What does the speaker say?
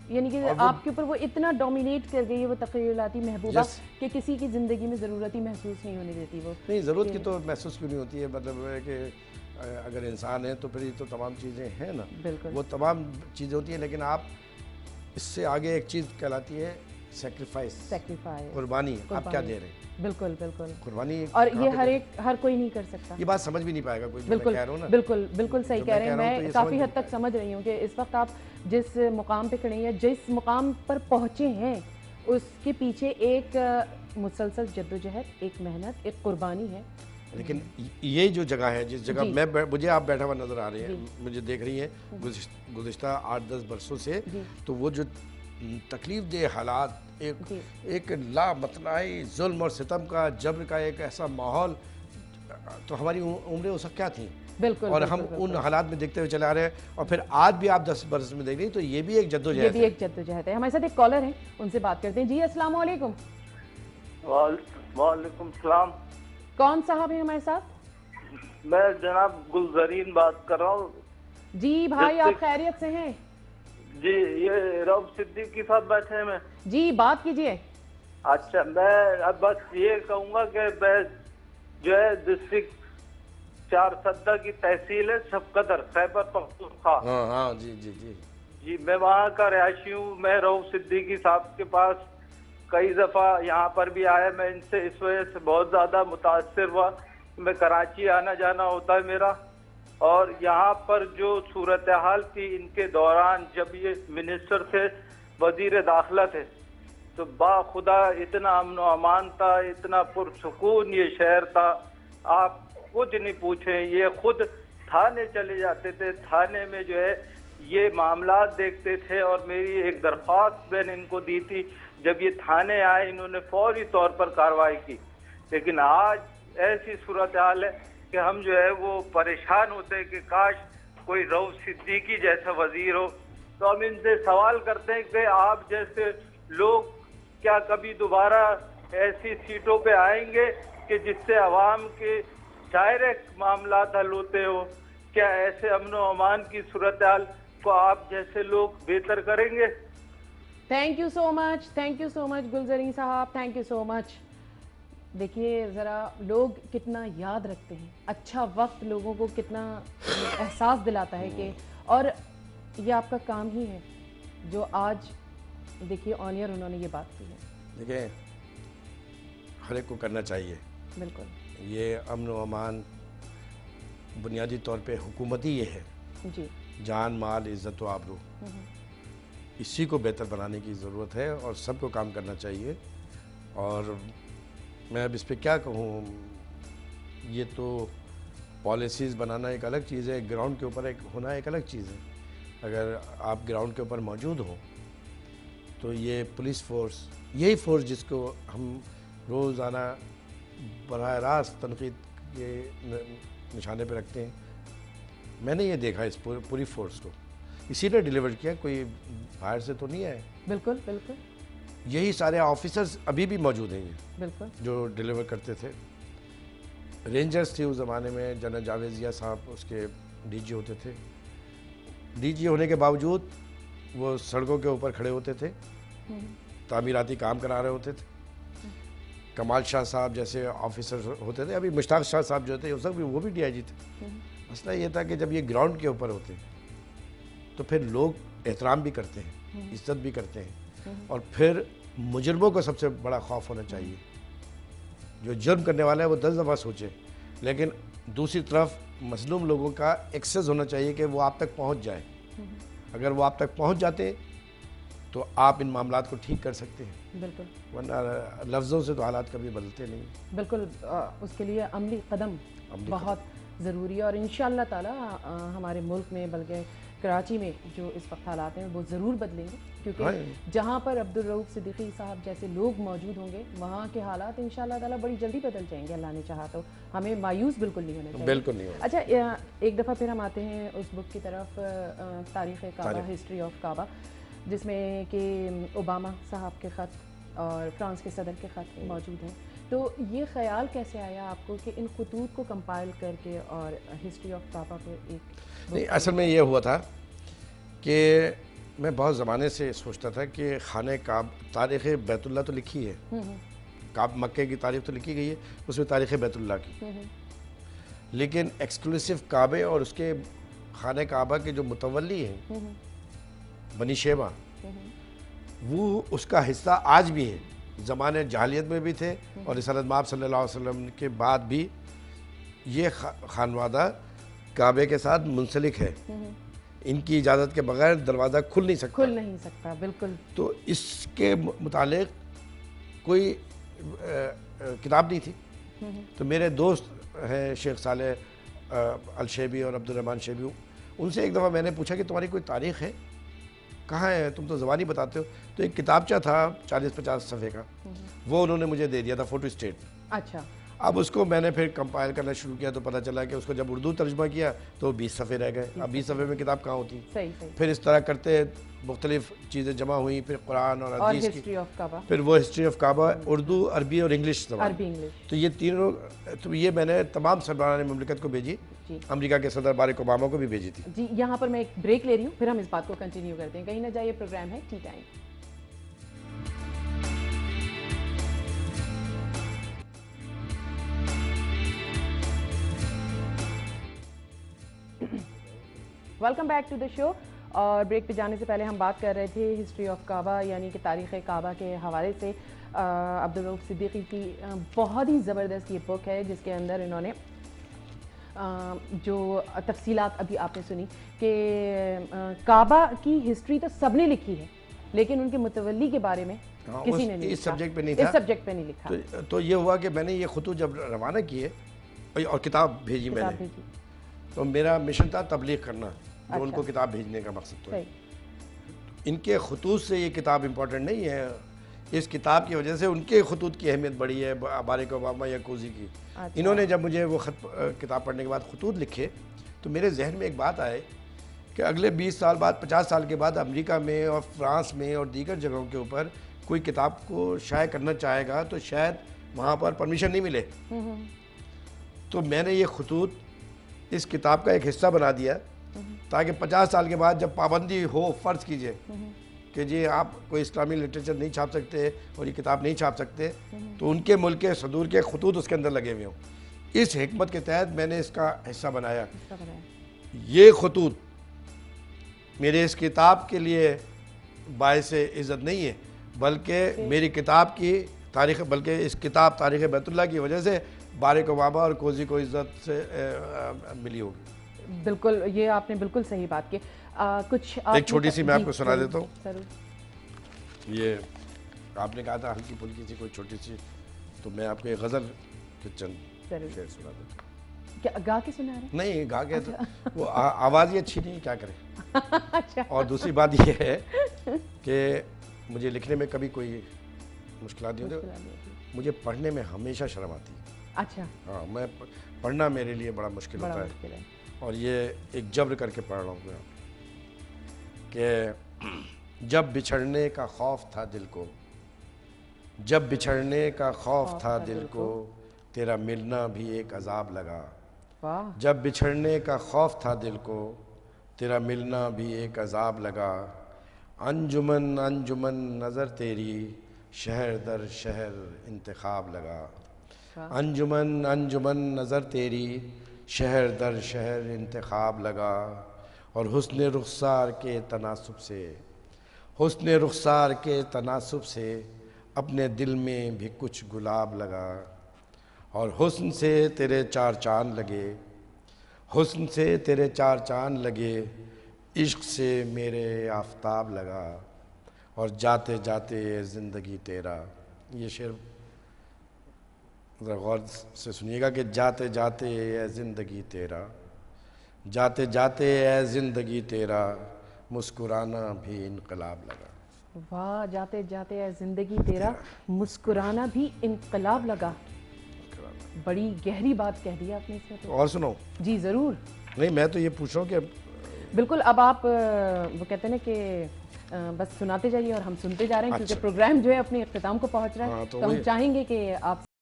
یعنی کہ آپ کے اوپر وہ اتنا ڈومینیٹ کر گئی ہے وہ تخیلاتی محبوبہ کہ کسی کی زندگی میں ضرورت ہی محسوس نہیں ہونے دیتی وہ. نہیں ضرورت کی تو محسوس کیوں نہیں ہوتی ہے, مطلب ہے کہ اگر انسان ہے تو پھر یہ تو تمام چیزیں ہیں نا, وہ تمام چیزیں ہوتی ہیں, لیکن آپ اس سے آگے ایک چیز کہلاتی ہے سیکریفائس, قربانی. آپ کیا دے رہے ہیں؟ بالکل بالکل قربانی, اور یہ ہر کوئی نہیں کر سکتا. یہ بات سمجھ بھی نہیں پائے گا کوئی, جو میں کہہ رہا ہوں نا. بالکل صحیح کہہ رہے ہیں. میں کافی حد تک سمجھ رہی ہوں کہ اس وقت آپ جس مقام پہ کھڑے ہیں, جس مقام پر پہنچے ہیں, اس کے پیچھے ایک مسلسل جدوجہد, ایک محنت, ایک قربانی ہے. لیکن یہ جو جگہ ہے, جس جگہ مجھے آپ بیٹھا ہوا نظر آ رہے ہیں, مجھے دیکھ رہی ہیں گزشتہ 8-10 برسوں سے, تو وہ جو تکلیف دہ حالات, ایک لامتناہی ظلم اور ستم کا, جبر کا ایک ایسا ماحول, تو ہماری عمریں اس وقت کیا تھیں, اور ہم ان حالات میں دیکھتے ہوئے چلے آ رہے ہیں, اور پھر آج بھی آپ 10 برس میں دیکھ رہی ہیں, تو یہ بھی ایک جدوجہد ہے. یہ بھی ایک جدوجہد ہے. ہمارے ساتھ ایک کالر ہیں, ان سے بات کرتے ہیں. جی السلام علیکم. وعلیکم السلام. کون صاحب ہیں ہمارے ساتھ؟ میں جناب گلزرین بات کر رہا ہوں. جی بھائی, آپ خیریت سے ہیں؟ جی, یہ رؤف صدیقی صاحب بیٹھے ہیں. میں جی بات کیجئے. اچھا, میں اب بس یہ کہوں گا کہ میں جو ہے ڈسٹرکٹ چارسدہ کی تحصیل ہے سب قدر, خیبر پختونخوا. ہاں جی جی جی جی, میں وہاں کا رہائشی ہوں. میں رؤف صدیقی صاحب کے پاس کئی دفعہ یہاں پر بھی آیا. میں ان سے اس وجہ سے بہت زیادہ متاثر ہوا. میں کراچی آنا جانا ہوتا ہے میرا, اور یہاں پر جو صورتحال تھی ان کے دوران, جب یہ منسٹر تھے, وزیر داخلہ تھے, تو با خدا اتنا امن و امان تھا, اتنا پرسکون یہ شہر تھا, آپ کچھ نہیں پوچھیں. یہ خود تھانے چلے جاتے تھے, تھانے میں جو ہے یہ معاملات دیکھتے تھے, اور میری ایک درخواست میں نے ان کو دی تھی. جب یہ تھانے آئے, انہوں نے فوری طور پر کارروائی کی. لیکن آج ایسی صورتحال ہے کہ ہم جو ہے وہ پریشان ہوتے ہیں کہ کاش کوئی رؤف صدیقی جیسا وزیر ہو. تو ہم ان سے سوال کرتے ہیں کہ آپ جیسے لوگ کیا کبھی دوبارہ ایسی سیٹوں پہ آئیں گے کہ جس سے عوام کے ڈائریکٹ معاملات حل ہوتے ہو؟ کیا ایسے امن و امان کی صورتحال کو آپ جیسے لوگ بہتر کریں گے؟ تھینک یو سو مچ گلزرین صاحب, تھینک یو سو مچ. دیکھیے ذرا لوگ کتنا یاد رکھتے ہیں, اچھا وقت لوگوں کو کتنا احساس دلاتا ہے کہ, اور یہ آپ کا کام ہی ہے جو آج دیکھیے آن ایئر انہوں نے یہ بات کی ہے. دیکھیں, ہر ایک کو کرنا چاہیے. بالکل, یہ امن و امان بنیادی طور پہ حکومتی یہ ہے. جی, جان, مال, عزت و آبرو, اسی کو بہتر بنانے کی ضرورت ہے, اور سب کو کام کرنا چاہیے. اور میں اب اس پہ کیا کہوں, یہ تو پالیسیز بنانا ایک الگ چیز ہے, گراؤنڈ کے اوپر ایک ہونا ایک الگ چیز ہے. اگر آپ گراؤنڈ کے اوپر موجود ہوں تو یہ پولیس فورس, یہی فورس جس کو ہم روزانہ براہ راست تنقید کے نشانے پہ رکھتے ہیں, میں نے یہ دیکھا اس پوری فورس کو اسی نے ڈیلیور کیا, کوئی باہر سے تو نہیں آئے. بالکل بالکل, یہی سارے آفیسرز ابھی بھی موجود ہیں بالکل, جو ڈیلیور کرتے تھے. رینجرز تھے اس زمانے میں, جنرل جاوید ضیاء صاحب اس کے ڈی جی ہوتے تھے. ڈی جی ہونے کے باوجود وہ سڑکوں کے اوپر کھڑے ہوتے تھے, تعمیراتی کام کرا رہے ہوتے تھے. کمال شاہ صاحب جیسے آفیسر ہوتے تھے, ابھی مشتاق شاہ صاحب جو تھے اس وقت بھی وہ بھی ڈی آئی جی تھے. مسئلہ یہ تھا کہ جب یہ گراؤنڈ کے اوپر ہوتے تو پھر لوگ احترام بھی کرتے ہیں, عزت بھی کرتے ہیں, اور پھر مجرموں کو سب سے بڑا خوف ہونا چاہیے. جو جرم کرنے والا ہے وہ 10 دفعہ سوچے, لیکن دوسری طرف مظلوم لوگوں کا ایکسس ہونا چاہیے کہ وہ آپ تک پہنچ جائے. اگر وہ آپ تک پہنچ جاتے تو آپ ان معاملات کو ٹھیک کر سکتے ہیں. بالکل, ورنہ لفظوں سے تو حالات کبھی بدلتے نہیں. بالکل, اس کے لیے عملی قدم بہت ضروری ہے, اور انشاءاللہ تعالی ہمارے ملک میں بلکہ کراچی میں جو اس وقت حالات ہیں وہ ضرور بدلیں گے, کیونکہ جہاں پر عبدالرؤف صدیقی صاحب جیسے لوگ موجود ہوں گے وہاں کے حالات انشاءاللہ تعالی بڑی جلدی بدل جائیں گے, اللہ نے چاہا تو. ہمیں مایوس بالکل نہیں ہونا چاہیے. بالکل نہیں ہونا. اچھا, ایک دفعہ پھر ہم آتے ہیں اس بک کی طرف, تاریخ کعبہ, ہسٹری آف کعبہ, جس میں کہ اوباما صاحب کے خط اور فرانس کے صدر کے خط موجود ہیں. تو یہ خیال کیسے آیا آپ کو کہ ان خطوط کو کمپائل کر کے اور ہسٹری آف کعبہ پہ ایک نہیں, اصل میں یہ ہوا تھا کہ میں بہت زمانے سے سوچتا تھا کہ خانہ کعبہ، تاریخ بیت اللہ تو لکھی ہے، مکے کی تاریخ تو لکھی گئی ہے، اس میں تاریخ بیت اللہ کی، لیکن ایکسکلوسیو کعبے اور اس کے خانہ کعبہ کے جو متولی ہیں بنی شیبہ، وہ اس کا حصہ آج بھی ہے، زمانے جاہلیت میں بھی تھے اور رسالت مآب صلی اللہ علیہ وسلم کے بعد بھی یہ خانوادہ کعبے کے ساتھ منسلک ہے، ان کی اجازت کے بغیر دروازہ کھل نہیں سکتا، بالکل۔ تو اس کے متعلق کوئی کتاب نہیں تھی، تو میرے دوست ہیں شیخ صالح الشیبی اور عبد الرحمن شیبی، ان سے ایک دفعہ میں نے پوچھا کہ تمہاری کوئی تاریخ ہے، کہاں ہے، تم تو زبانی بتاتے ہو؟ تو ایک کتابچہ تھا 40-50 صفحے کا، وہ انہوں نے مجھے دے دیا تھا، فوٹو اسٹیٹ۔ اچھا۔ اب اس کو میں نے پھر کمپائل کرنا شروع کیا تو پتہ چلا کہ اس کو جب اردو ترجمہ کیا تو 20 صفحے رہ گئے، اب 20 صفحے میں کتاب کہاں ہوتی؟ پھر اس طرح کرتے مختلف چیزیں جمع ہوئیں، پھر قرآن اور حدیث کی، پھر وہ ہسٹری آف کعبہ اردو، عربی اور انگلش زبان، تو یہ تینوں، تو یہ میں نے تمام سربراہان مملکت کو بھیجی، امریکہ کے صدر باراک اوباما کو بھی بھیجی تھی۔ جی یہاں پر میں ایک بریک لے رہی ہوں، پھر ہم اس بات کو کنٹینیو کرتے ہیں، کہیں نہ جائیے، پروگرام ہے tea time. Welcome back to the show, اور بریک پہ جانے سے پہلے ہم بات کر رہے تھے ہسٹری آف کعبہ یعنی کہ تاریخ کعبہ کے حوالے سے۔ عبدالرؤف صدیقی کی بہت ہی زبردست یہ بک ہے، جس کے اندر انہوں نے جو تفصیلات ابھی آپ نے سنی کہ کعبہ کی ہسٹری تو سب نے لکھی ہے، لیکن ان کے متولی کے بارے میں کسی نے نہیں، اس سبجیکٹ پہ نہیں لکھا۔ تو یہ ہوا کہ میں نے یہ خطوط جب روانہ کیے اور کتاب بھیجی میں نے، تو میرا مشن تھا تبلیغ کرنا، جو ان کو کتاب بھیجنے کا مقصد تھا۔ ان کے خطوط سے یہ کتاب امپورٹنٹ نہیں ہے، اس کتاب کی وجہ سے ان کے خطوط کی اہمیت بڑی ہے، باراک اوباما یا کوزی کی۔ انہوں نے جب مجھے وہ کتاب پڑھنے کے بعد خطوط لکھے تو میرے ذہن میں ایک بات آئے کہ اگلے 20 سال بعد، 50 سال کے بعد امریکہ میں اور فرانس میں اور دیگر جگہوں کے اوپر کوئی کتاب کو شائع کرنا چاہے گا تو شاید وہاں پر پرمیشن نہیں ملے، تو میں نے یہ خطوط اس کتاب کا ایک حصہ بنا دیا تاکہ 50 سال کے بعد جب پابندی ہو، فرض کیجئے کہ جی آپ کوئی اسلامی لٹریچر نہیں چھاپ سکتے اور یہ کتاب نہیں چھاپ سکتے، تو ان کے ملک کے صدور کے خطوط اس کے اندر لگے ہوئے ہوں۔ اس حکمت کے تحت میں نے اس کا حصہ بنایا۔ یہ خطوط میرے اس کتاب کے لیے باعث عزت نہیں ہے، بلکہ میری کتاب کی تاریخ، بلکہ اس کتاب تاریخ بیت اللہ کی وجہ سے باراک اوباما اور کوزی کو عزت سے ملی ہوگی۔ بالکل، یہ آپ نے بالکل صحیح بات کی۔ کچھ ایک چھوٹی سی میں آپ کو سنا دیتا ہوں۔ یہ آپ نے کہا تھا ہلکی پھلکی سی کوئی چھوٹی سی، تو میں آپ کو ایک غزل کے چند شعر سنا دیتا ہوں۔ کیا گا کے سنا رہے ہیں؟ نہیں، گا کے تو وہ آواز ہی اچھی نہیں، کیا کریں۔ اور دوسری بات یہ ہے کہ مجھے لکھنے میں کبھی کوئی مشکلات نہیں ہوتی، مجھے پڑھنے میں ہمیشہ شرم آتی ہے۔ اچھا۔ ہاں، میں پڑھنا میرے لیے بڑا مشکل ہوتا ہے، اور یہ ایک جبر کر کے پڑھ رہا ہوں میں کہ جب بچھڑنے کا خوف تھا دل کو، جب بچھڑنے کا خوف تھا دل کو، تیرا ملنا بھی ایک عذاب لگا۔ جب بچھڑنے کا خوف تھا دل کو، تیرا ملنا بھی ایک عذاب لگا۔ انجمن انجمن نظر تیری، شہر در شہر انتخاب لگا۔ انجمن انجمن نظر تیری، شہر در شہر انتخاب لگا۔ اور حسن رخسار کے تناسب سے، حسن رخسار کے تناسب سے اپنے دل میں بھی کچھ گلاب لگا۔ اور حسن سے تیرے چار چاند لگے، حسن سے تیرے چار چاند لگے، عشق سے میرے آفتاب لگا۔ اور جاتے جاتے اے زندگی تیرا، یہ شعر ذرا غور سے سنیے گا کہ جاتے جاتے اے زندگی تیرا، جاتے جاتے اے زندگی تیرا، مسکرانا بھی انقلاب لگا۔ واہ، جاتے جاتے اے زندگی تیرا، مسکرانا بھی انقلاب لگا۔ بڑی گہری بات کہہ دی آپ نے اس میں تو۔ اور سنو؟ جی ضرور۔ نہیں، میں تو یہ پوچھ رہا ہوں کہ بالکل، اب آپ وہ کہتے ہیں نا کہ بس سناتے جائیے اور ہم سنتے جا رہے ہیں، کیونکہ پروگرام جو ہے اپنے اختتام کو پہنچ رہا ہے، تو ہم چاہیں گے کہ آپ